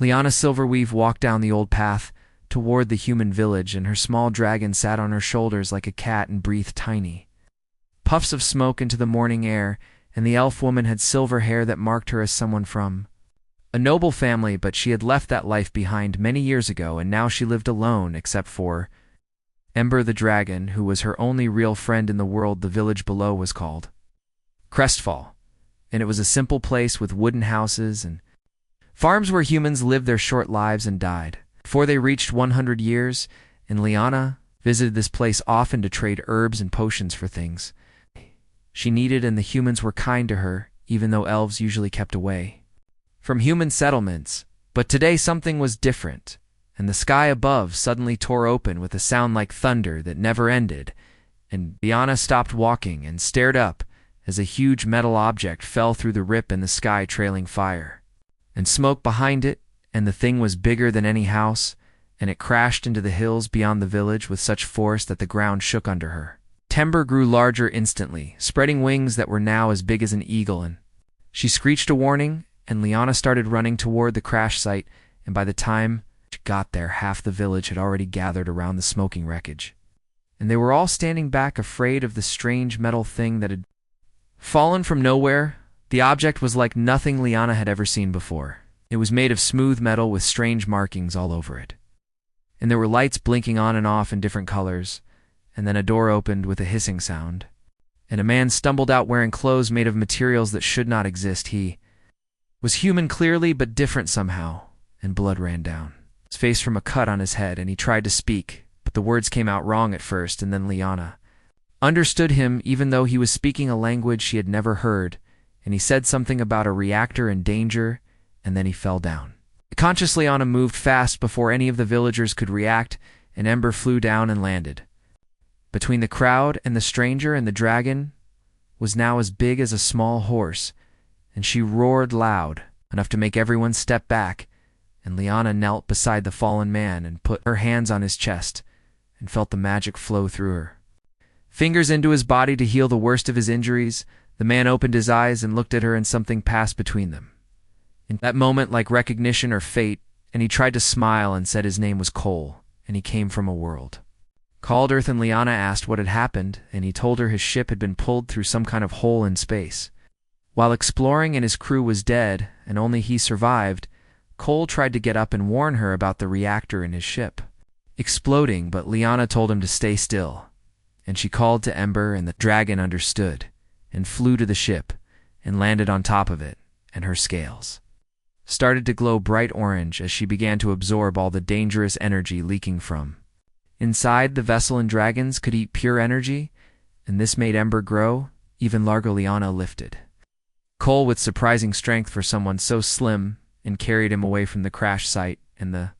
Liana Silverweave walked down the old path toward the human village, and her small dragon sat on her shoulders like a cat and breathed tiny. Puffs of smoke into the morning air, and the elf woman had silver hair that marked her as someone from a noble family, but she had left that life behind many years ago, and now she lived alone except for Ember the dragon, who was her only real friend in the world. The village below was called Crestfall, and it was a simple place with wooden houses and farms where humans lived their short lives and died before they reached 100 years, and Liana visited this place often to trade herbs and potions for things she needed, and the humans were kind to her, even though elves usually kept away from human settlements. But today something was different, and the sky above suddenly tore open with a sound like thunder that never ended, and Liana stopped walking and stared up as a huge metal object fell through the rip in the sky, trailing fire and smoke behind it, and the thing was bigger than any house, and it crashed into the hills beyond the village with such force that the ground shook under her. Timber grew larger instantly, spreading wings that were now as big as an eagle, and she screeched a warning, and Liana started running toward the crash site, and by the time she got there, half the village had already gathered around the smoking wreckage, and they were all standing back, afraid of the strange metal thing that had fallen from nowhere. The object was like nothing Liana had ever seen before. It was made of smooth metal with strange markings all over it, and there were lights blinking on and off in different colors, and then a door opened with a hissing sound, and a man stumbled out wearing clothes made of materials that should not exist. He was human clearly, but different somehow, and blood ran down his face from a cut on his head, and he tried to speak, but the words came out wrong at first, and then Liana understood him, even though he was speaking a language she had never heard, and he said something about a reactor and danger, and then he fell down. The conscious Liana moved fast before any of the villagers could react, and Ember flew down and landed between the crowd, and the stranger and the dragon was now as big as a small horse, and she roared loud enough to make everyone step back, and Liana knelt beside the fallen man and put her hands on his chest and felt the magic flow through her fingers into his body to heal the worst of his injuries. The man opened his eyes and looked at her, and something passed between them. In that moment, like recognition or fate, and he tried to smile and said his name was Cole, and he came from a world called Earth, and Liana asked what had happened, and he told her his ship had been pulled through some kind of hole in space. While exploring, and his crew was dead, and only he survived, Cole tried to get up and warn her about the reactor in his ship exploding, but Liana told him to stay still, and she called to Ember, and the dragon understood and flew to the ship and landed on top of it, and her scales started to glow bright orange as she began to absorb all the dangerous energy leaking from inside the vessel, and dragons could eat pure energy, and this made Ember grow even larger. Liana lifted Cole with surprising strength for someone so slim and carried him away from the crash site, and the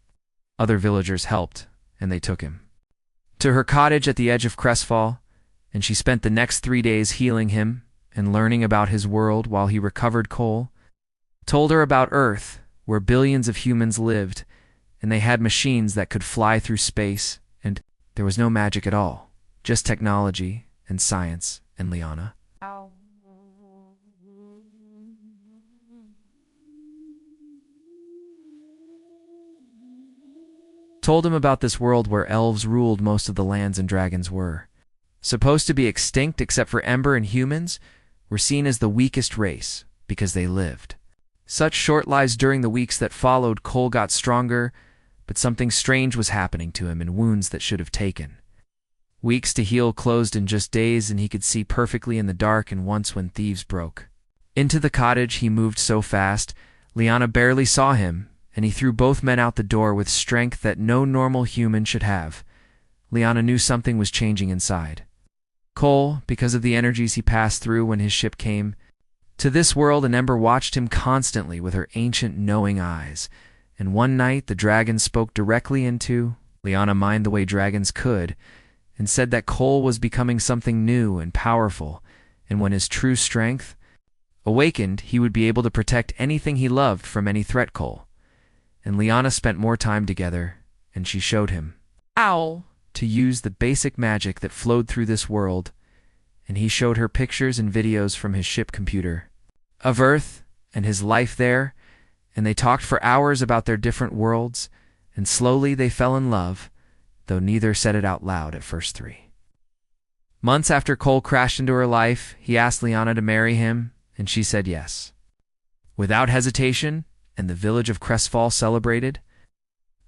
other villagers helped, and they took him to her cottage at the edge of Crestfall, and she spent the next 3 days healing him and learning about his world while he recovered. Cole told her about Earth, where billions of humans lived, and they had machines that could fly through space, and there was no magic at all, just technology and science, and Liana told him about this world where elves ruled most of the lands, and dragons were supposed to be extinct except for Ember, and humans were seen as the weakest race because they lived such short lives. During the weeks that followed, Cole got stronger, but something strange was happening to him, and wounds that should have taken weeks to heal closed in just days, and he could see perfectly in the dark. And once, when thieves broke into the cottage, he moved so fast Liana barely saw him, and he threw both men out the door with strength that no normal human should have. Liana knew something was changing inside Cole because of the energies he passed through when his ship came to this world, and Ember watched him constantly with her ancient knowing eyes. And one night the dragon spoke directly into Liana's mind the way dragons could, and said that Cole was becoming something new and powerful, and when his true strength awakened, he would be able to protect anything he loved from any threat. Cole and Liana spent more time together, and she showed him how to use the basic magic that flowed through this world, and he showed her pictures and videos from his ship computer of Earth and his life there, and they talked for hours about their different worlds, and slowly they fell in love, though neither said it out loud at first. 3 months after Cole crashed into her life, he asked Liana to marry him, and she said yes. Without hesitation, and the village of Crestfall celebrated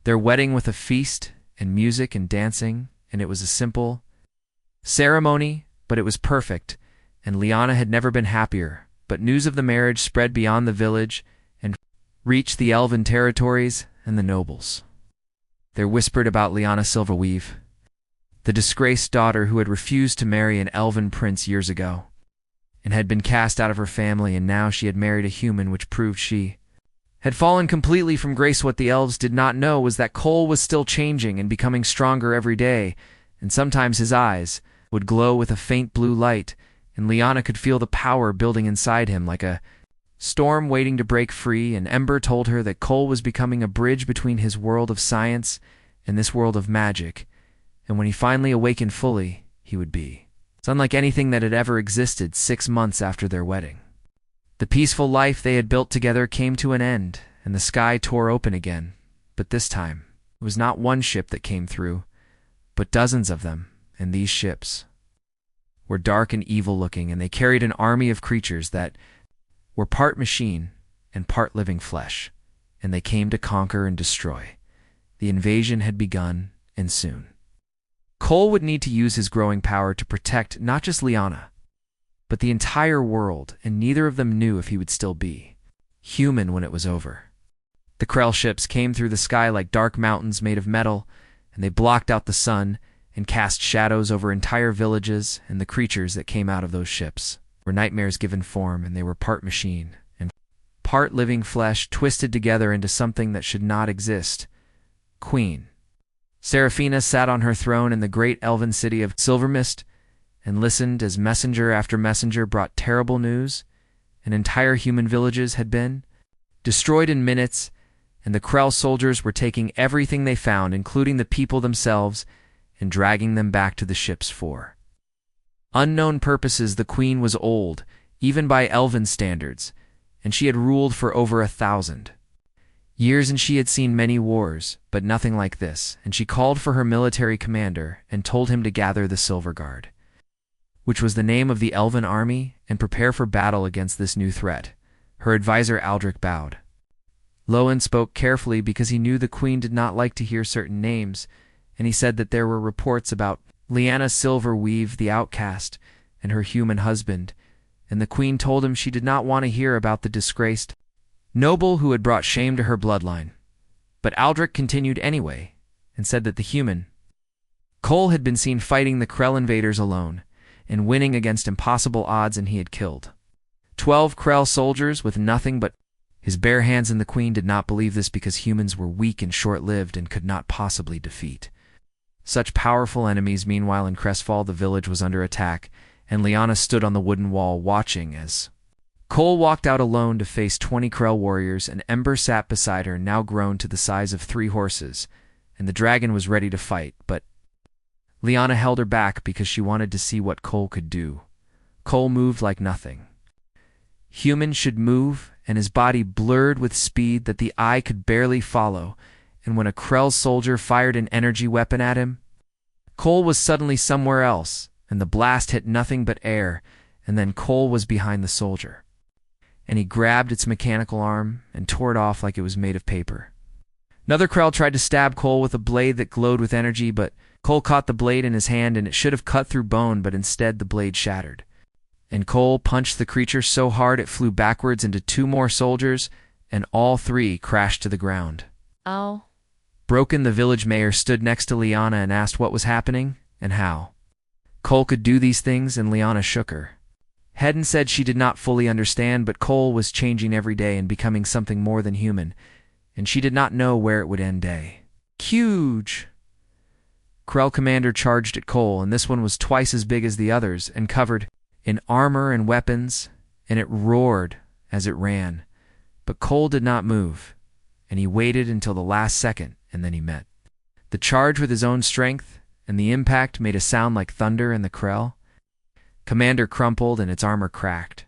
their wedding with a feast and music and dancing, and it was a simple ceremony, but it was perfect, and Liana had never been happier. But news of the marriage spread beyond the village and reached the elven territories and the nobles. They whispered about Liana Silverweave, the disgraced daughter who had refused to marry an elven prince years ago, and had been cast out of her family, and now she had married a human, which proved she had fallen completely from grace. What the elves did not know was that Cole was still changing and becoming stronger every day, and sometimes his eyes would glow with a faint blue light, and Liana could feel the power building inside him like a storm waiting to break free. And Ember told her that Cole was becoming a bridge between his world of science and this world of magic, and when he finally awakened fully, he would be unlike anything that had ever existed. 6 months after their wedding, the peaceful life they had built together came to an end, and the sky tore open again. But this time, it was not one ship that came through, but dozens of them, and these ships were dark and evil-looking, and they carried an army of creatures that were part machine and part living flesh, and they came to conquer and destroy. The invasion had begun, and soon Cole would need to use his growing power to protect not just Liana, but the entire world, and neither of them knew if he would still be human when it was over. The Krell ships came through the sky like dark mountains made of metal, and they blocked out the sun and cast shadows over entire villages, and the creatures that came out of those ships were nightmares given form, and they were part machine and part living flesh twisted together into something that should not exist. Queen Seraphina sat on her throne in the great elven city of Silvermist and listened as messenger after messenger brought terrible news, and entire human villages had been destroyed in minutes, and the Krell soldiers were taking everything they found, including the people themselves, and dragging them back to the ships for unknown purposes. The queen was old, even by elven standards, and she had ruled for over 1,000 years, and she had seen many wars, but nothing like this, and she called for her military commander and told him to gather the Silver Guard, which was the name of the elven army, and prepare for battle against this new threat. Her advisor Aldrich bowed low and spoke carefully because he knew the queen did not like to hear certain names, and he said that there were reports about Liana Silverweave, the outcast, and her human husband, and the queen told him she did not want to hear about the disgraced noble who had brought shame to her bloodline. But Aldrich continued anyway, and said that the human Cole had been seen fighting the Krell invaders alone, and winning against impossible odds, and he had killed 12 Krell soldiers with nothing but his bare hands, and the queen did not believe this because humans were weak and short-lived and could not possibly defeat such powerful enemies. Meanwhile, in Crestfall, the village was under attack, and Liana stood on the wooden wall watching as Cole walked out alone to face 20 Krell warriors, and Ember sat beside her, now grown to the size of 3 horses, and the dragon was ready to fight, but Liana held her back because she wanted to see what Cole could do. Cole moved like nothing human should move, and his body blurred with speed that the eye could barely follow, and when a Krell soldier fired an energy weapon at him, Cole was suddenly somewhere else, and the blast hit nothing but air, and then Cole was behind the soldier, and he grabbed its mechanical arm and tore it off like it was made of paper. Another Krell tried to stab Cole with a blade that glowed with energy, but Cole caught the blade in his hand, and it should have cut through bone, but instead the blade shattered. And Cole punched the creature so hard it flew backwards into 2 more soldiers, and all 3 crashed to the ground. Oh. Broken, the village mayor stood next to Liana and asked what was happening and how Cole could do these things, and Liana shook her head and said she did not fully understand, but Cole was changing every day and becoming something more than human, and she did not know where it would end day. Huge! Krell commander charged at Cole, and this one was twice as big as the others and covered in armor and weapons, and it roared as it ran. But Cole did not move, and he waited until the last second, and then he met the charge with his own strength, and the impact made a sound like thunder in the Krell. Commander crumpled, and its armor cracked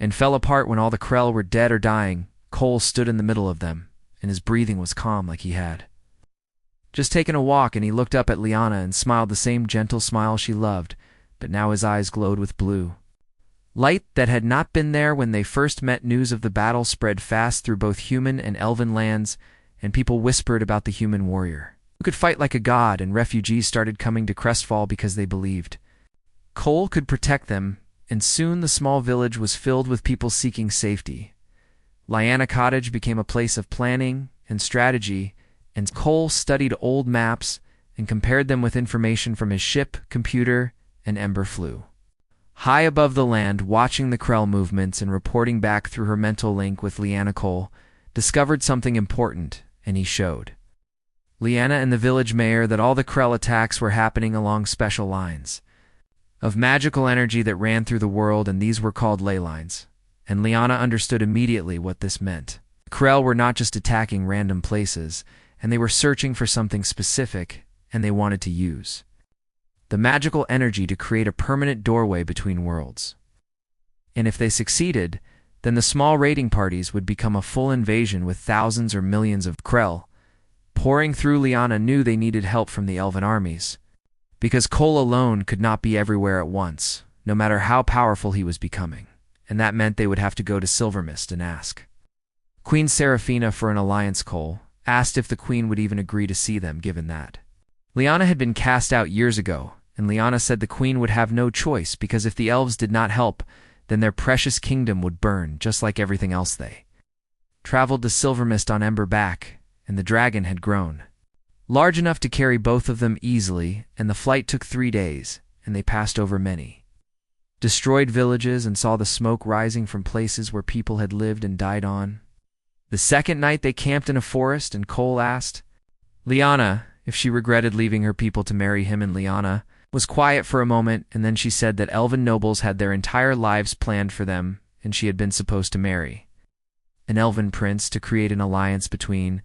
and fell apart. When all the Krell were dead or dying, Cole stood in the middle of them, and his breathing was calm like he had just taken a walk, and he looked up at Liana and smiled the same gentle smile she loved, but now his eyes glowed with blue light that had not been there when they first met. News of the battle spread fast through both human and elven lands, and people whispered about the human warrior who could fight like a god, and refugees started coming to Crestfall because they believed Cole could protect them, and soon the small village was filled with people seeking safety. Liana Cottage became a place of planning and strategy, and Cole studied old maps and compared them with information from his ship, computer, and Ember flew high above the land, watching the Krell movements and reporting back through her mental link with Liana. Cole discovered something important, and he showed Liana and the village mayor that all the Krell attacks were happening along special lines of magical energy that ran through the world, and these were called ley lines. And Liana understood immediately what this meant. The Krell were not just attacking random places, and they were searching for something specific, and they wanted to use the magical energy to create a permanent doorway between worlds. And if they succeeded, then the small raiding parties would become a full invasion with thousands or millions of Krell pouring through. Liana knew they needed help from the elven armies, because Cole alone could not be everywhere at once, no matter how powerful he was becoming, and that meant they would have to go to Silvermist and ask Queen Seraphina for an alliance. Cole asked if the queen would even agree to see them, given that Liana had been cast out years ago, and Liana said the queen would have no choice, because if the elves did not help, then their precious kingdom would burn, just like everything else. They traveled to Silvermist on Ember back, and the dragon had grown large enough to carry both of them easily, and the flight took 3 days, and they passed over many destroyed villages and saw the smoke rising from places where people had lived and died on. The second night they camped in a forest, and Cole asked Liana if she regretted leaving her people to marry him, and Liana was quiet for a moment, and then she said that elven nobles had their entire lives planned for them, and she had been supposed to marry an elven prince to create an alliance between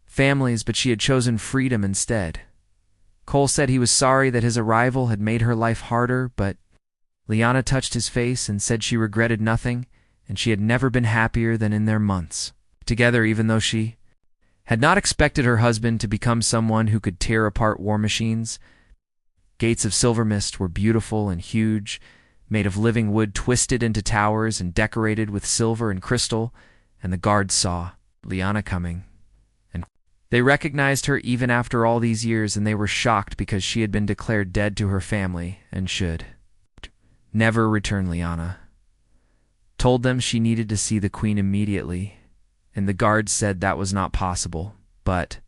families, but she had chosen freedom instead. Cole said he was sorry that his arrival had made her life harder, but Liana touched his face and said she regretted nothing, and she had never been happier than in their months together, even though she had not expected her husband to become someone who could tear apart war machines. Gates of Silvermist were beautiful and huge, made of living wood twisted into towers and decorated with silver and crystal, and the guards saw Liana coming, and they recognized her even after all these years, and they were shocked because she had been declared dead to her family and should never return. Liana told them she needed to see the queen immediately, and the guards said that was not possible. But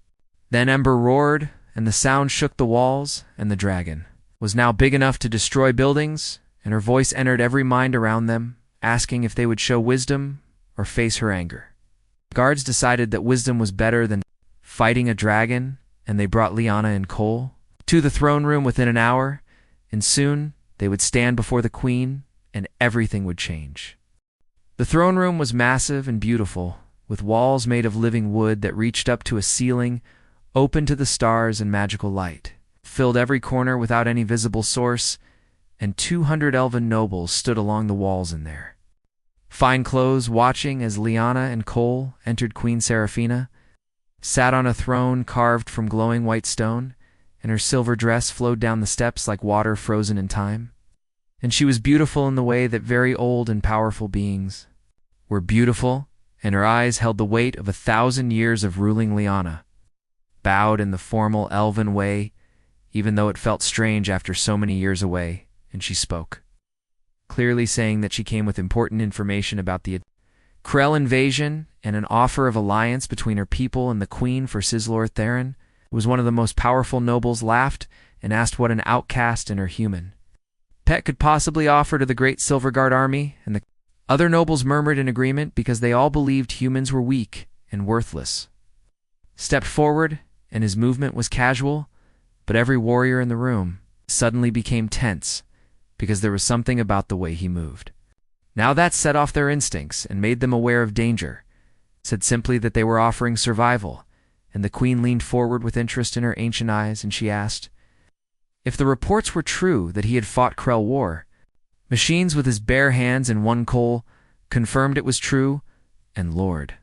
then Ember roared, and the sound shook the walls, and the dragon was now big enough to destroy buildings, and her voice entered every mind around them, asking if they would show wisdom or face her anger. The guards decided that wisdom was better than fighting a dragon, and they brought Liana and Cole to the throne room within an hour, and soon they would stand before the queen, and everything would change. The throne room was massive and beautiful, with walls made of living wood that reached up to a ceiling open to the stars, and magical light filled every corner without any visible source, and 200 elven nobles stood along the walls in their fine clothes, watching as Liana and Cole entered. Queen Seraphina sat on a throne carved from glowing white stone, and her silver dress flowed down the steps like water frozen in time. And she was beautiful in the way that very old and powerful beings were beautiful, and her eyes held the weight of 1,000 years of ruling. Liana bowed in the formal elven way, even though it felt strange after so many years away, and she spoke, clearly saying that she came with important information about the Krell invasion and an offer of alliance between her people and the queen for Sislor Theron. Was one of the most powerful nobles laughed and asked what an outcast and her human pet could possibly offer to the great Silverguard army, and the other nobles murmured in agreement because they all believed humans were weak and worthless. Stepped forward, and his movement was casual, but every warrior in the room suddenly became tense because there was something about the way he moved. Now that set off their instincts and made them aware of danger, said simply that they were offering survival, and the queen leaned forward with interest in her ancient eyes, and she asked if the reports were true that he had fought Krell War. Machines with his bare hands, and one Cole confirmed it was true, and Lord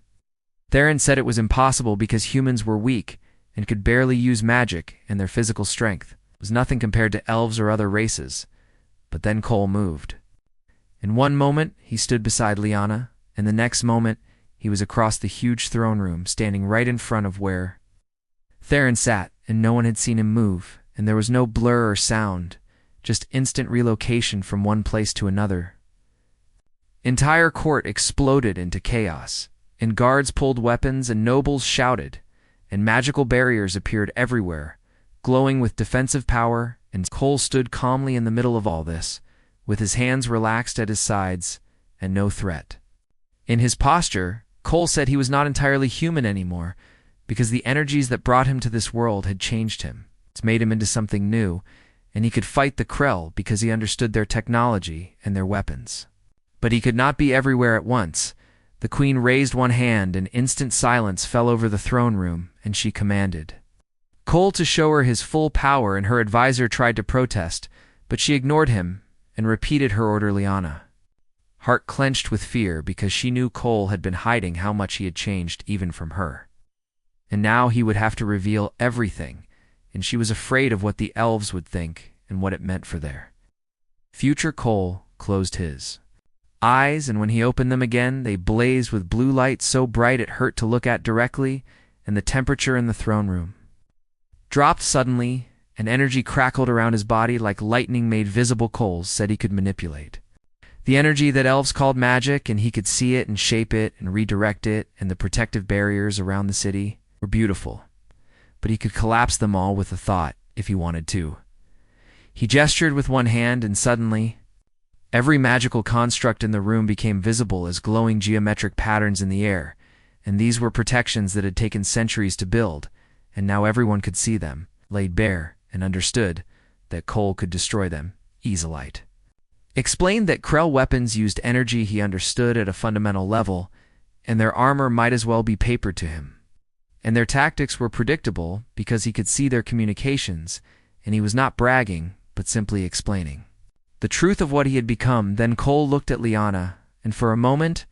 Theron said it was impossible because humans were weak and could barely use magic, and their physical strength was nothing compared to elves or other races. But then Cole moved. In one moment, he stood beside Lyanna, and the next moment, he was across the huge throne room, standing right in front of where Theron sat, and no one had seen him move, and there was no blur or sound, just instant relocation from one place to another. Entire court exploded into chaos, and guards pulled weapons and nobles shouted, and magical barriers appeared everywhere, glowing with defensive power, and Cole stood calmly in the middle of all this, with his hands relaxed at his sides, and no threat. In his posture, Cole said he was not entirely human anymore, because the energies that brought him to this world had changed him. It's made him into something new, and he could fight the Krell because he understood their technology and their weapons. But he could not be everywhere at once. The queen raised one hand, and instant silence fell over the throne room, and she commanded Cole to show her his full power, and her advisor tried to protest, but she ignored him and repeated her order. Lyanna, heart clenched with fear because she knew Cole had been hiding how much he had changed even from her. And now he would have to reveal everything, and she was afraid of what the elves would think and what it meant for their future. Cole closed his eyes, and when he opened them again, they blazed with blue light so bright it hurt to look at directly, and the temperature in the throne room dropped suddenly, and energy crackled around his body like lightning made visible. Cole said he could manipulate the energy that elves called magic, and he could see it and shape it and redirect it, and the protective barriers around the city were beautiful, but he could collapse them all with a thought if he wanted to. He gestured with one hand, and suddenly every magical construct in the room became visible as glowing geometric patterns in the air, and these were protections that had taken centuries to build, and now everyone could see them, laid bare, and understood that Cole could destroy them easily. Explained that Krell weapons used energy he understood at a fundamental level, and their armor might as well be paper to him. And their tactics were predictable because he could see their communications, and he was not bragging, but simply explaining the truth of what he had become. Then Cole looked at Lyanna, and for a moment,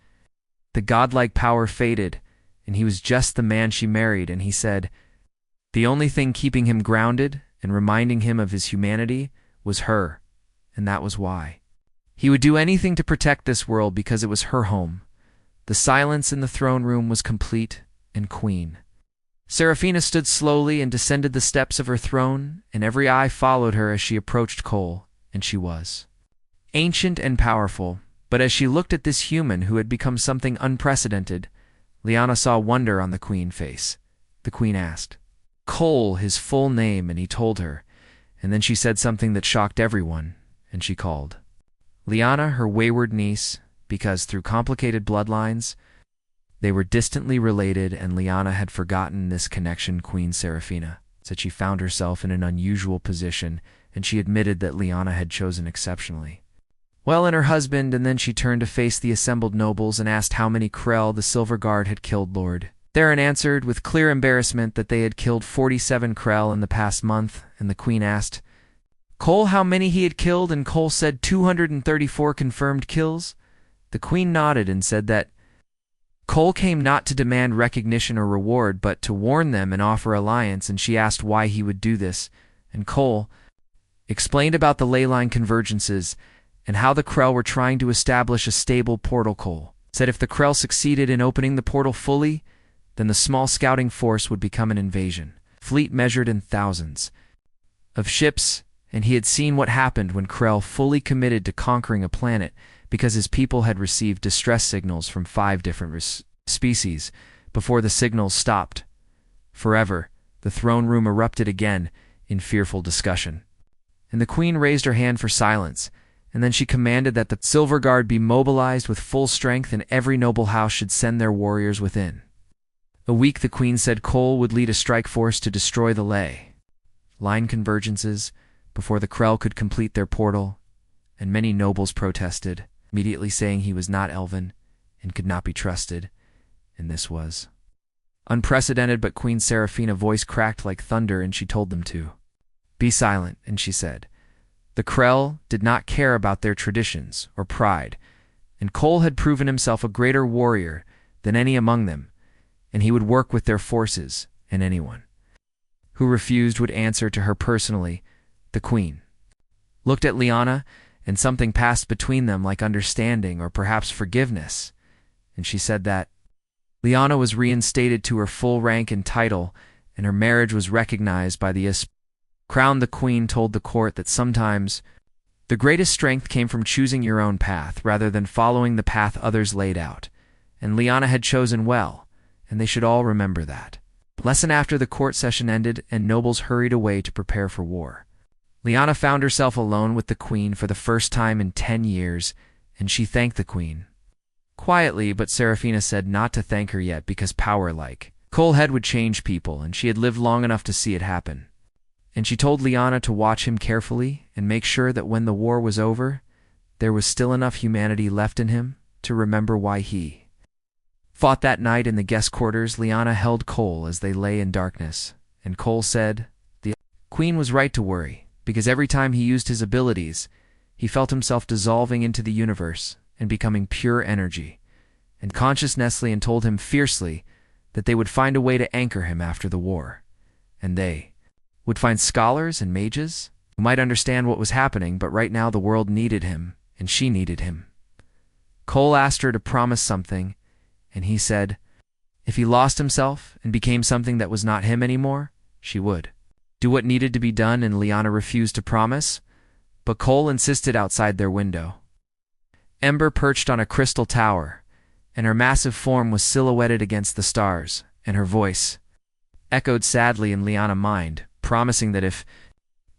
the godlike power faded, and he was just the man she married, and he said the only thing keeping him grounded and reminding him of his humanity was her, and that was why he would do anything to protect this world, because it was her home. The silence in the throne room was complete, and Queen Seraphina stood slowly and descended the steps of her throne, and every eye followed her as she approached Cole, and she was ancient and powerful, but as she looked at this human who had become something unprecedented, Lyanna saw wonder on the Queen's face. The Queen asked Cole his full name, and he told her, and then she said something that shocked everyone, and she called Lyanna her wayward niece, because through complicated bloodlines, they were distantly related, and Lyanna had forgotten this connection. Queen Seraphina said she found herself in an unusual position, and she admitted that Lyanna had chosen exceptionally well in her husband, and then she turned to face the assembled nobles and asked how many Krell the Silver Guard had killed. Lord Theron answered with clear embarrassment that they had killed 47 Krell in the past month, and the Queen asked Cole how many he had killed, and Cole said 234 confirmed kills. The Queen nodded and said that Cole came not to demand recognition or reward, but to warn them and offer alliance, and she asked why he would do this, and Cole explained about the ley line convergences and how the Krell were trying to establish a stable portal. Cole said if the Krell succeeded in opening the portal fully, then the small scouting force would become an invasion fleet measured in thousands of ships, and he had seen what happened when Krell fully committed to conquering a planet, because his people had received distress signals from 5 different species before the signals stopped forever. The throne room erupted again in fearful discussion, and the Queen raised her hand for silence, and then she commanded that the Silver Guard be mobilized with full strength, and every noble house should send their warriors within a week. The Queen said Cole would lead a strike force to destroy the ley line convergences before the Krell could complete their portal, and many nobles protested, immediately saying he was not elven and could not be trusted, and this was unprecedented. But Queen Seraphina's voice cracked like thunder, and she told them to be silent, and she said the Krell did not care about their traditions or pride, and Cole had proven himself a greater warrior than any among them, and he would work with their forces, and anyone who refused would answer to her personally. The queen looked at Lyanna, and something passed between them like understanding or perhaps forgiveness, and she said that Lyanna was reinstated to her full rank and title, and her marriage was recognized by the crown. The queen told the court that sometimes the greatest strength came from choosing your own path rather than following the path others laid out, and Lyanna had chosen well, and they should all remember that. Lesson after the court session ended and nobles hurried away to prepare for war. Lyanna found herself alone with the queen for the first time in 10 years, and she thanked the queen quietly, but Seraphina said not to thank her yet because power like Coalhead would change people, and she had lived long enough to see it happen. And she told Lyanna to watch him carefully and make sure that when the war was over, there was still enough humanity left in him to remember why he fought that night. In the guest quarters, Lyanna held Cole as they lay in darkness, and Cole said the queen was right to worry, because every time he used his abilities, he felt himself dissolving into the universe and becoming pure energy. And conscious Nestle and told him fiercely that they would find a way to anchor him after the war, and they would find scholars and mages who might understand what was happening, but right now the world needed him, and she needed him. Cole asked her to promise something, and he said if he lost himself and became something that was not him anymore, she would do what needed to be done, and Lyanna refused to promise, but Cole insisted outside their window. Ember perched on a crystal tower, and her massive form was silhouetted against the stars, and her voice echoed sadly in Lyanna's mind, promising that if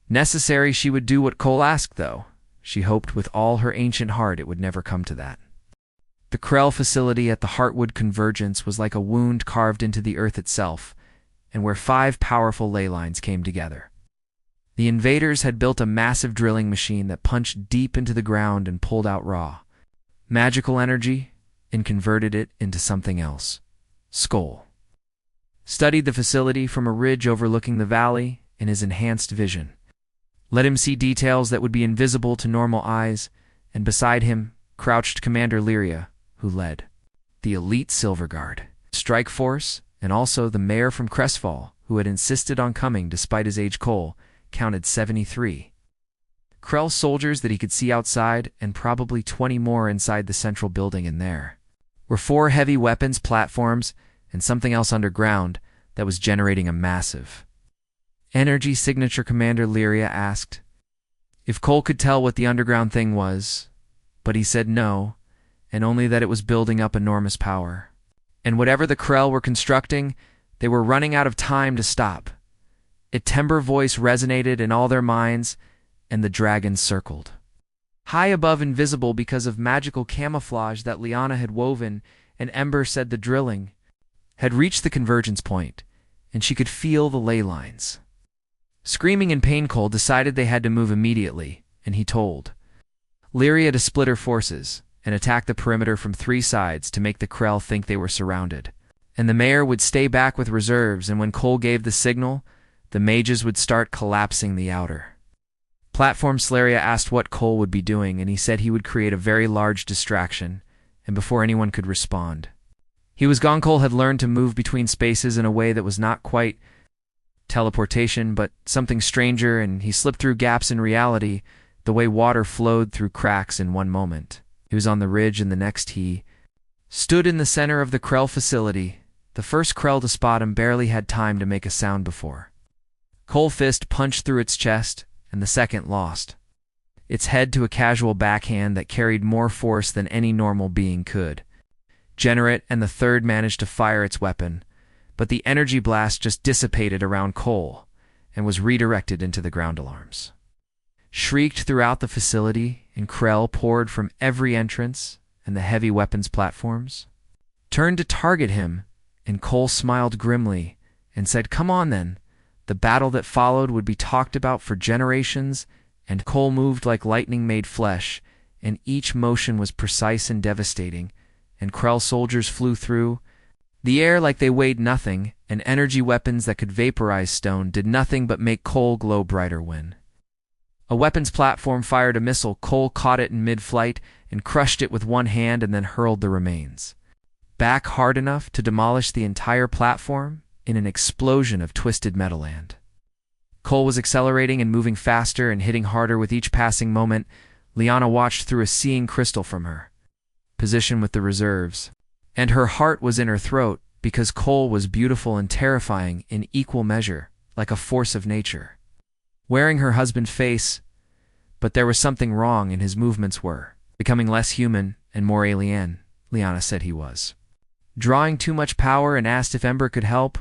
necessary she would do what Cole asked, though she hoped with all her ancient heart it would never come to that. The Krell facility at the Heartwood Convergence was like a wound carved into the earth itself, and where 5 powerful ley lines came together. The invaders had built a massive drilling machine that punched deep into the ground and pulled out raw magical energy and converted it into something else. Skull studied the facility from a ridge overlooking the valley in his enhanced vision. Let him see details that would be invisible to normal eyes, and beside him crouched Commander Lyria, who led the elite Silver Guard strike force, and also the mayor from Crestfall, who had insisted on coming despite his age. Cole counted 73 Krell soldiers that he could see outside, and probably 20 more inside the central building, and there were 4 heavy weapons platforms and something else underground that was generating a massive energy signature. Commander Lyria asked if Cole could tell what the underground thing was, but he said no, and only that it was building up enormous power. And whatever the Krell were constructing, they were running out of time to stop. A timbre voice resonated in all their minds, and the dragons circled high above, invisible because of magical camouflage that Lyanna had woven, and Ember said the drilling had reached the convergence point, and she could feel the ley lines. Screaming in pain, Cole decided they had to move immediately, and he told Lyria to split her forces and attack the perimeter from 3 sides to make the Krell think they were surrounded. And the mayor would stay back with reserves, and when Cole gave the signal, the mages would start collapsing the outer platform. Lyria asked what Cole would be doing, and he said he would create a very large distraction, and before anyone could respond, he was gone. Cole had learned to move between spaces in a way that was not quite teleportation, but something stranger, and he slipped through gaps in reality, the way water flowed through cracks in one moment. He was on the ridge, and the next he stood in the center of the Krell facility. The first Krell to spot him barely had time to make a sound before Cole's fist punched through its chest, and the second lost its head to a casual backhand that carried more force than any normal being could generate, and the third managed to fire its weapon, but the energy blast just dissipated around Cole and was redirected into the ground alarms. Shrieked throughout the facility, and Krell poured from every entrance, and the heavy weapons platforms turned to target him, and Cole smiled grimly and said, "Come on then." The battle that followed would be talked about for generations, and Cole moved like lightning made flesh, and each motion was precise and devastating, and Krell soldiers flew through the air like they weighed nothing, and energy weapons that could vaporize stone did nothing but make Cole glow brighter. When a weapons platform fired a missile, Cole caught it in mid-flight and crushed it with one hand and then hurled the remains back hard enough to demolish the entire platform in an explosion of twisted metalland. Cole was accelerating and moving faster and hitting harder with each passing moment. Liana watched through a seeing crystal from her position with the reserves, and her heart was in her throat because Cole was beautiful and terrifying in equal measure, like a force of nature. Wearing her husband's face, but there was something wrong, and his movements were becoming less human and more alien, Liana said he was drawing too much power and asked if Ember could help,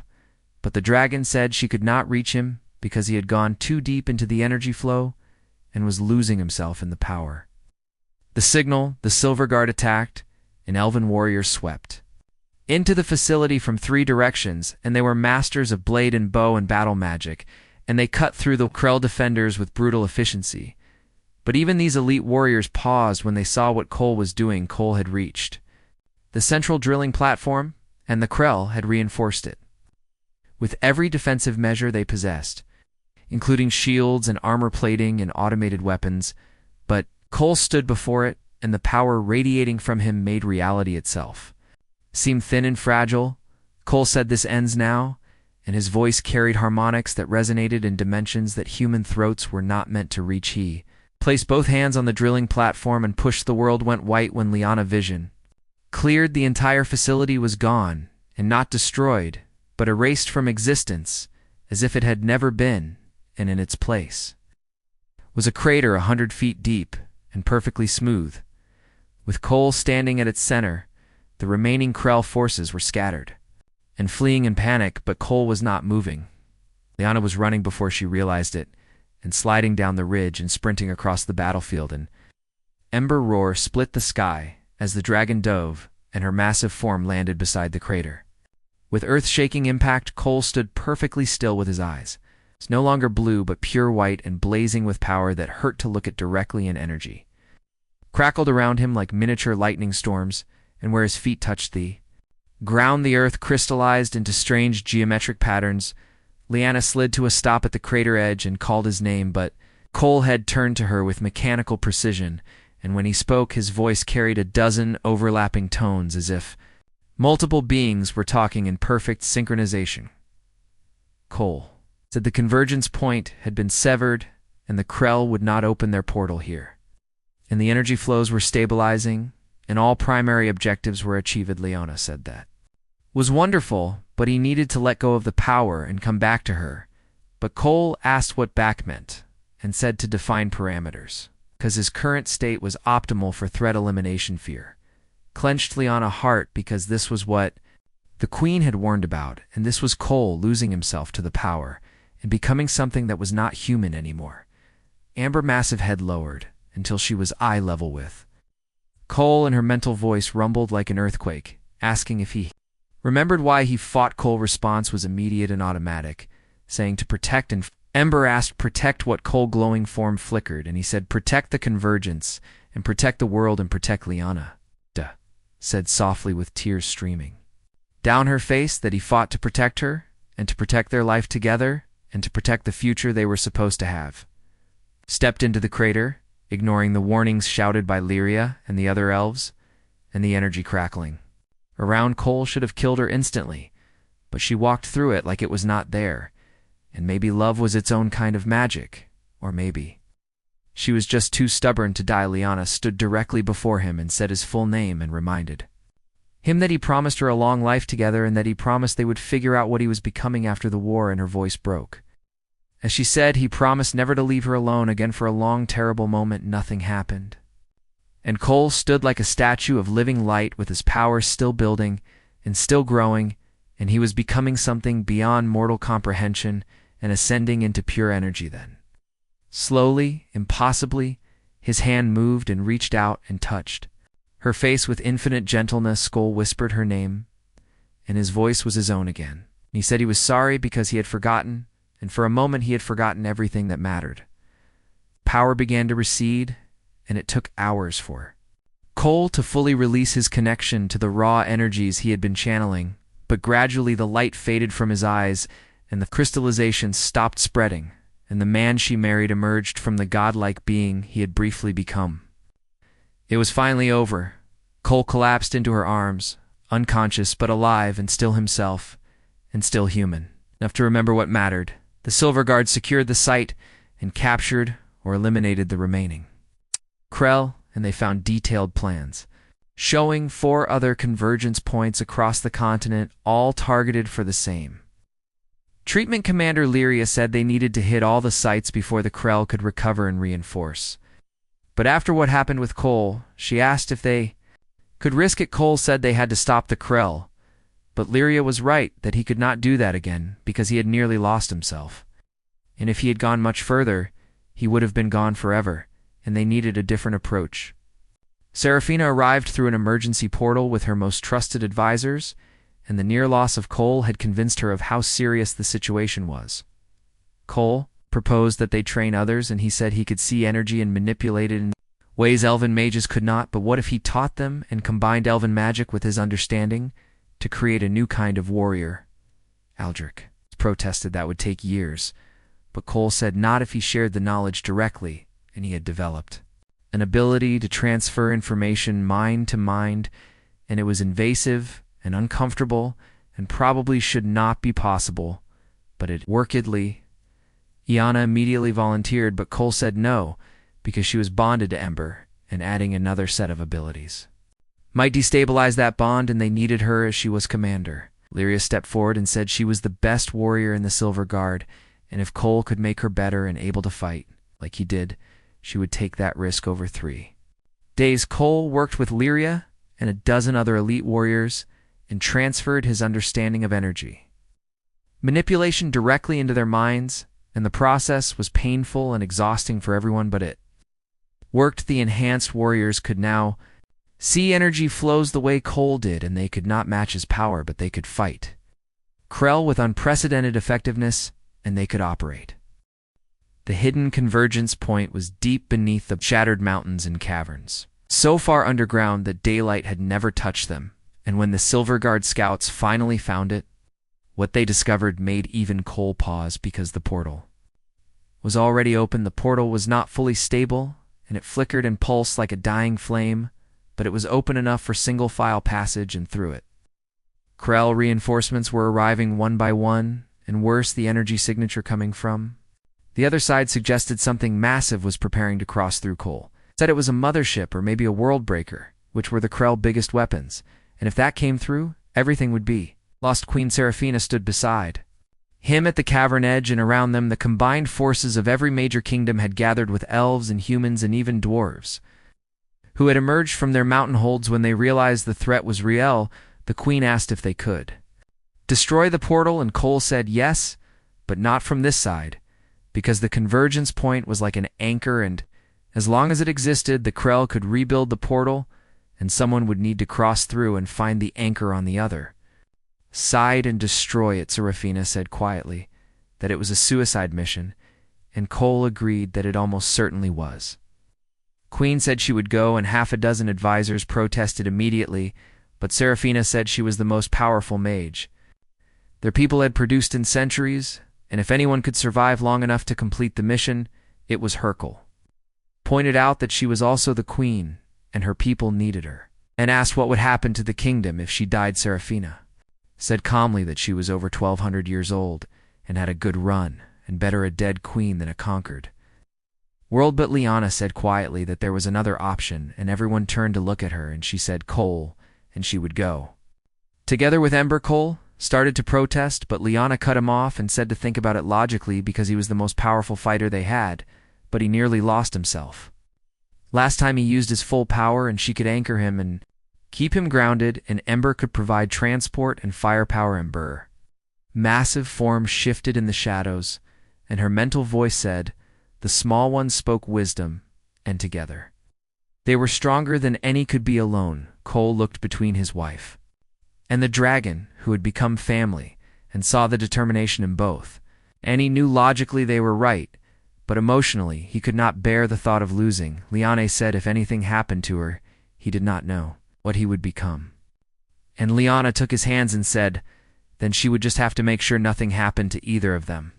but the dragon said she could not reach him because he had gone too deep into the energy flow and was losing himself in the power. The signal, the Silver Guard attacked, and elven warriors swept into the facility from 3 directions, and they were masters of blade and bow and battle magic, and they cut through the Krell defenders with brutal efficiency. But even these elite warriors paused when they saw what Cole was doing. Cole had reached the central drilling platform, and the Krell had reinforced it with every defensive measure they possessed, including shields and armor plating and automated weapons. But Cole stood before it, and the power radiating from him made reality itself seem thin and fragile. Cole said, "This ends now," and his voice carried harmonics that resonated in dimensions that human throats were not meant to reach. He placed both hands on the drilling platform and pushed. The world went white when Liana vision cleared. The entire facility was gone, and not destroyed, but erased from existence, as if it had never been, and in its place was a crater 100 feet deep and perfectly smooth. With Cole standing at its center, the remaining Krell forces were scattered and fleeing in panic, but Cole was not moving. Liana was running before she realized it, and sliding down the ridge and sprinting across the battlefield. An ember roar split the sky as the dragon dove, and her massive form landed beside the crater. With earth-shaking impact, Cole stood perfectly still with his eyes. It's no longer blue, but pure white and blazing with power that hurt to look at directly, in energy crackled around him like miniature lightning storms, and where his feet touched the ground, the earth crystallized into strange geometric patterns. Liana slid to a stop at the crater edge and called his name, but Cole had turned to her with mechanical precision, and when he spoke, his voice carried a dozen overlapping tones as if multiple beings were talking in perfect synchronization. Cole said the convergence point had been severed, and the Krell would not open their portal here, and the energy flows were stabilizing, and all primary objectives were achieved. Liana said that was wonderful, but he needed to let go of the power and come back to her. But Cole asked what back meant, and said to define parameters, because his current state was optimal for threat elimination. Fear clenched Liana's heart, because this was what the Queen had warned about, and this was Cole losing himself to the power and becoming something that was not human anymore. Amber's massive head lowered until she was eye level with Cole, and her mental voice rumbled like an earthquake, asking if he remembered why he fought. Cole's response was immediate and automatic, saying to protect, and Ember asked, "Protect what?" Cole's glowing form flickered, and he said, "Protect the convergence, and protect the world, and protect Liana," said softly with tears streaming down her face, that he fought to protect her, and to protect their life together, and to protect the future they were supposed to have. Stepped into the crater, ignoring the warnings shouted by Lyria and the other elves, and the energy crackling around Cole should have killed her instantly, but she walked through it like it was not there, and maybe love was its own kind of magic, or maybe she was just too stubborn to die. Liana stood directly before him and said his full name and reminded him that he promised her a long life together, and that he promised they would figure out what he was becoming after the war, and her voice broke as she said he promised never to leave her alone again. For a long, terrible moment, nothing happened, and Cole stood like a statue of living light, with his power still building and still growing, and he was becoming something beyond mortal comprehension and ascending into pure energy. Then, slowly, impossibly, his hand moved and reached out and touched her face with infinite gentleness. Cole whispered her name, and his voice was his own again. He said he was sorry because he had forgotten, and for a moment he had forgotten everything that mattered. Power began to recede, and it took hours for Cole to fully release his connection to the raw energies he had been channeling, but gradually the light faded from his eyes, and the crystallization stopped spreading, and the man she married emerged from the godlike being he had briefly become. It was finally over. Cole collapsed into her arms, unconscious but alive and still himself, and still human, enough to remember what mattered. The Silver Guard secured the site and captured or eliminated the remaining Krell, and they found detailed plans, showing 4 other convergence points across the continent, all targeted for the same. Treatment Commander Lyria said they needed to hit all the sites before the Krell could recover and reinforce. But after what happened with Cole, she asked if they could risk it. Cole said they had to stop the Krell, but Lyria was right that he could not do that again because he had nearly lost himself. And if he had gone much further, he would have been gone forever, and they needed a different approach. Serafina arrived through an emergency portal with her most trusted advisors, and the near loss of Cole had convinced her of how serious the situation was. Cole proposed that they train others, and he said he could see energy and manipulate it in ways elven mages could not, but what if he taught them and combined elven magic with his understanding to create a new kind of warrior? Aldrich protested that would take years, but Cole said not if he shared the knowledge directly, and he had developed an ability to transfer information mind to mind, and it was invasive and uncomfortable and probably should not be possible, but it workedly. Iana immediately volunteered, but Cole said no, because she was bonded to Ember, and adding another set of abilities might destabilize that bond, and they needed her as she was commander. Lyria stepped forward and said she was the best warrior in the Silver Guard, and if Cole could make her better and able to fight, like he did, she would take that risk over 3 days. Cole worked with Lyria and a dozen other elite warriors and transferred his understanding of energy manipulation directly into their minds, and the process was painful and exhausting for everyone, but it worked. The enhanced warriors could now see energy flows the way Cole did, and they could not match his power, but they could fight Krell with unprecedented effectiveness, and they could operate. The hidden convergence point was deep beneath the shattered mountains and caverns, so far underground that daylight had never touched them, and when the Silver Guard scouts finally found it, what they discovered made even Cole pause, because the portal was already open. The portal was not fully stable, and it flickered and pulsed like a dying flame, but it was open enough for single-file passage, and through it Krell reinforcements were arriving one by one, and worse, the energy signature coming from the other side suggested something massive was preparing to cross through. Cole said it was a mothership or maybe a world breaker, which were the Krell biggest weapons, and if that came through, everything would be lost. Queen Serafina stood beside him at the cavern edge, and around them the combined forces of every major kingdom had gathered, with elves and humans and even dwarves, who had emerged from their mountain holds when they realized the threat was real. The queen asked if they could destroy the portal, and Cole said yes, but not from this side, because the convergence point was like an anchor, and as long as it existed, the Krell could rebuild the portal, and someone would need to cross through and find the anchor on the other side and destroy it. Serafina said quietly that it was a suicide mission, and Cole agreed that it almost certainly was. Queen said she would go, and half a dozen advisors protested immediately, but Serafina said she was the most powerful mage their people had produced in centuries, and if anyone could survive long enough to complete the mission, it was Hercule. Pointed out that she was also the queen, and her people needed her, and asked what would happen to the kingdom if she died. Serafina said calmly that she was over 1,200 years old and had a good run, and better a dead queen than a conquered world. But Liana said quietly that there was another option, and everyone turned to look at her, and she said Cole, and she would go. Together with Ember, Cole started to protest, but Liana cut him off and said to think about it logically, because he was the most powerful fighter they had, but he nearly lost himself last time he used his full power, and she could anchor him and keep him grounded, and Ember could provide transport and firepower. Ember massive form shifted in the shadows, and her mental voice said, the small ones spoke wisdom, and together they were stronger than any could be alone. Cole looked between his wife and the dragon, who had become family, and saw the determination in both, and he knew logically they were right, but emotionally he could not bear the thought of losing. Liane said if anything happened to her, he did not know what he would become. And Liana took his hands and said, then she would just have to make sure nothing happened to either of them.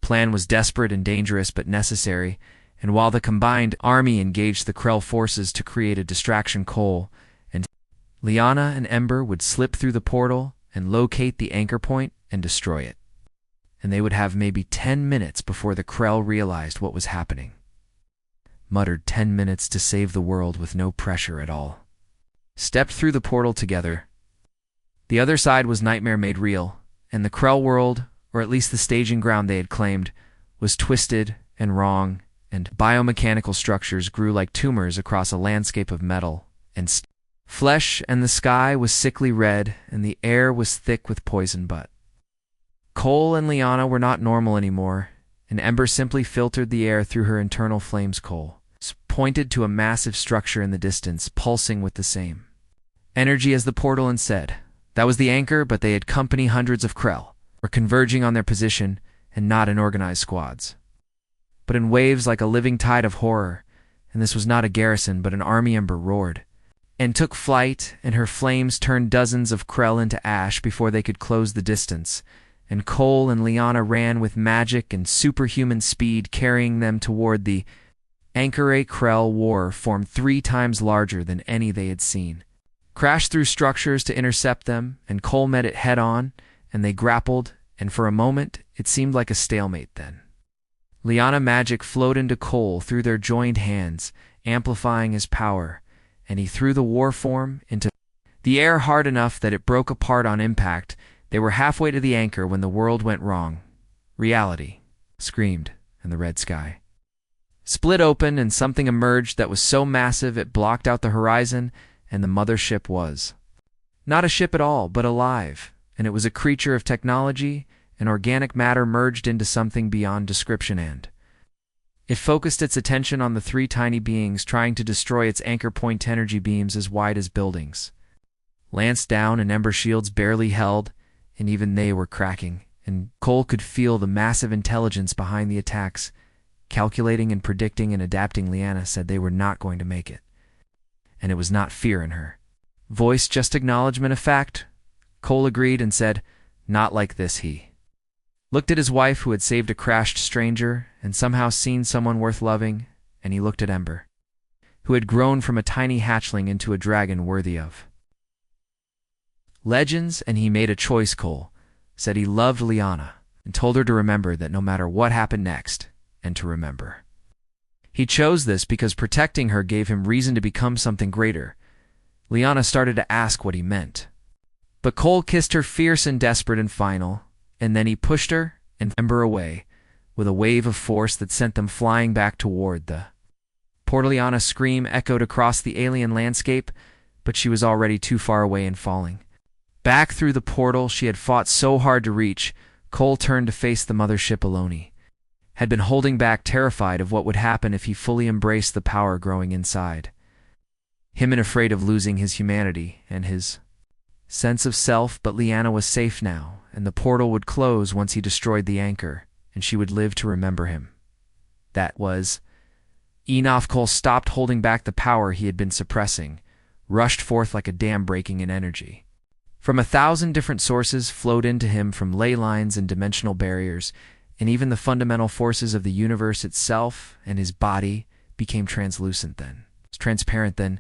Plan was desperate and dangerous, but necessary, and while the combined army engaged the Krell forces to create a distraction, Cole and Liana and Ember would slip through the portal and locate the anchor point and destroy it. And they would have maybe 10 minutes before the Krell realized what was happening. Muttered 10 minutes to save the world with no pressure at all. Stepped through the portal together. The other side was nightmare made real, and the Krell world, or at least the staging ground they had claimed, was twisted and wrong, and biomechanical structures grew like tumors across a landscape of metal and flesh, and the sky was sickly red, and the air was thick with poison. But Cole and Liana were not normal anymore, and Ember simply filtered the air through her internal flames. Cole pointed to a massive structure in the distance, pulsing with the same energy as the portal, and said, "That was the anchor, but they had company. Hundreds of Krell were converging on their position, and not in organized squads, but in waves like a living tide of horror. And this was not a garrison, but an army." Ember roared and took flight, and her flames turned dozens of Krell into ash before they could close the distance. And Cole and Liana ran with magic and superhuman speed, carrying them toward the anchor. A Krell war formed 3 times larger than any they had seen, crashed through structures to intercept them, and Cole met it head-on, and they grappled, and for a moment it seemed like a stalemate. Then Liana magic flowed into Cole through their joined hands, amplifying his power, and he threw the war form into the air hard enough that it broke apart on impact. They were halfway to the anchor when the world went wrong. Reality screamed, and the red sky split open, and something emerged that was so massive it blocked out the horizon, and the mothership was not a ship at all, but alive, and it was a creature of technology, and organic matter merged into something beyond description, and it focused its attention on the 3 tiny beings trying to destroy its anchor point. Energy beams as wide as buildings lanced down, and Ember shields barely held, and even they were cracking, and Cole could feel the massive intelligence behind the attacks, calculating and predicting and adapting. Liana said they were not going to make it, and it was not fear in her voice, just acknowledgement of fact. Cole agreed and said, "Not like this." He looked at his wife, who had saved a crashed stranger and somehow seen someone worth loving, and he looked at Ember, who had grown from a tiny hatchling into a dragon worthy of legends, and he made a choice. Cole said he loved Liana and told her to remember that no matter what happened next, and to remember. He chose this because protecting her gave him reason to become something greater. Liana started to ask what he meant, but Cole kissed her fierce and desperate and final, and then he pushed her and Ember away with a wave of force that sent them flying back toward the portal. Liana's scream echoed across the alien landscape, but she was already too far away and falling back through the portal she had fought so hard to reach. Cole turned to face the mothership alone. He had been holding back, terrified of what would happen if he fully embraced the power growing inside him, and afraid of losing his humanity and his sense of self. But Liana was safe now, and the portal would close once he destroyed the anchor, and she would live to remember him. That was enough. Cole stopped holding back the power he had been suppressing, rushed forth like a dam breaking in energy. From 1,000 different sources flowed into him, from ley lines and dimensional barriers, and even the fundamental forces of the universe itself, and his body became transparent then,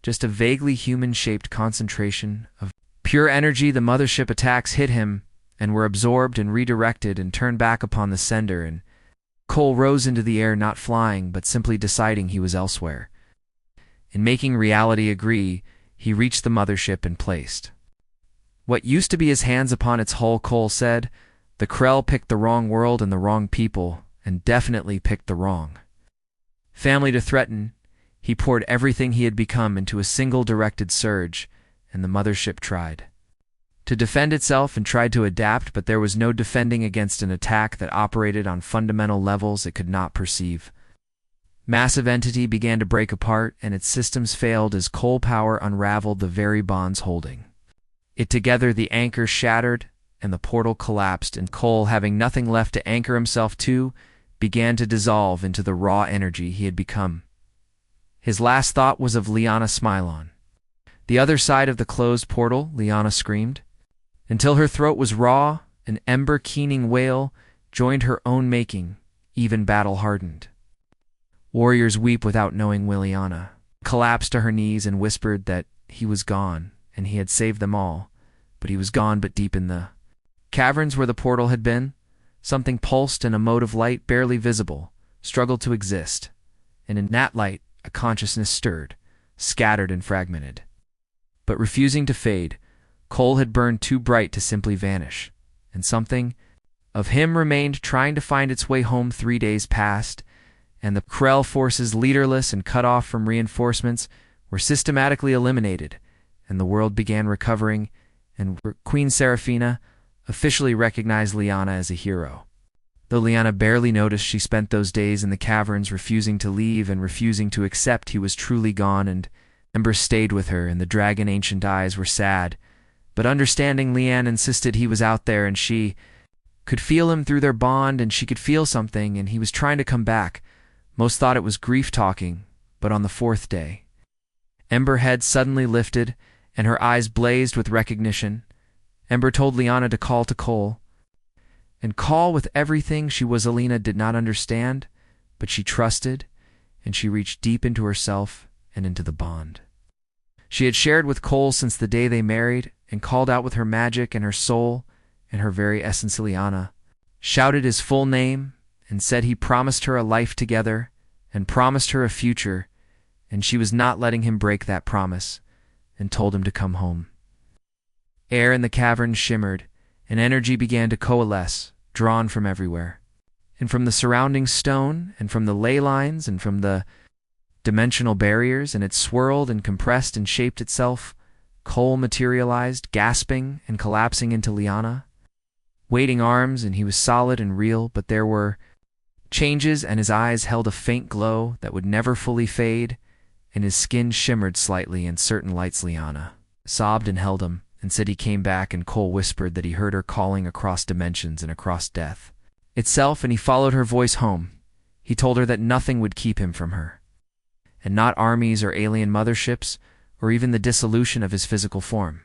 just a vaguely human-shaped concentration of pure energy. The mothership attacks hit him, and were absorbed and redirected and turned back upon the sender, and Cole rose into the air, not flying, but simply deciding he was elsewhere. In making reality agree, he reached the mothership and placed what used to be his hands upon its hull. Cole said, "The Krell picked the wrong world and the wrong people, and definitely picked the wrong family to threaten." He poured everything he had become into a single directed surge, and the mothership tried to defend itself and tried to adapt, but there was no defending against an attack that operated on fundamental levels it could not perceive. Massive entity began to break apart, and its systems failed as Cole power unraveled the very bonds holding it together. The anchor shattered, and the portal collapsed, and Cole, having nothing left to anchor himself to, began to dissolve into the raw energy he had become. His last thought was of Liana Smilon. The other side of the closed portal, Liana screamed, until her throat was raw. An ember keening wail joined her own making, even battle-hardened warriors weep without knowing. Liana collapsed to her knees and whispered that he was gone, and he had saved them all, but he was gone but deep in the caverns where the portal had been. Something pulsed, and a mote of light barely visible struggled to exist, and in that light a consciousness stirred, scattered and fragmented. But refusing to fade, coal had burned too bright to simply vanish, and something of him remained, trying to find its way home. 3 days passed, and the Krell forces, leaderless and cut off from reinforcements, were systematically eliminated, and the world began recovering, and Queen Seraphina officially recognized Lyanna as a hero. Though Lyanna barely noticed, she spent those days in the caverns, refusing to leave and refusing to accept he was truly gone, and Ember stayed with her, and the dragon ancient eyes were sad, but understanding, Lyanna insisted he was out there, and she could feel him through their bond, and she could feel something, and he was trying to come back. Most thought it was grief talking, but on the 4th day, Ember head suddenly lifted, and her eyes blazed with recognition. Ember told Lyanna to call to Cole, and call with everything she was. Alina did not understand, but she trusted, and she reached deep into herself and into the bond she had shared with Cole since the day they married, and called out with her magic and her soul and her very essence. Lyanna shouted his full name and said he promised her a life together and promised her a future, and she was not letting him break that promise, and told him to come home. Air in the cavern shimmered, and energy began to coalesce, drawn from everywhere, and from the surrounding stone, and from the ley lines, and from the dimensional barriers, and it swirled and compressed and shaped itself. Cole materialized, gasping and collapsing into Lyanna, waiting arms, and he was solid and real, but there were changes, and his eyes held a faint glow that would never fully fade, and his skin shimmered slightly in certain lights. Lyanna sobbed and held him, and said he came back, and Cole whispered that he heard her calling across dimensions and across death itself, and he followed her voice home. He told her that nothing would keep him from her, and not armies or alien motherships, or even the dissolution of his physical form.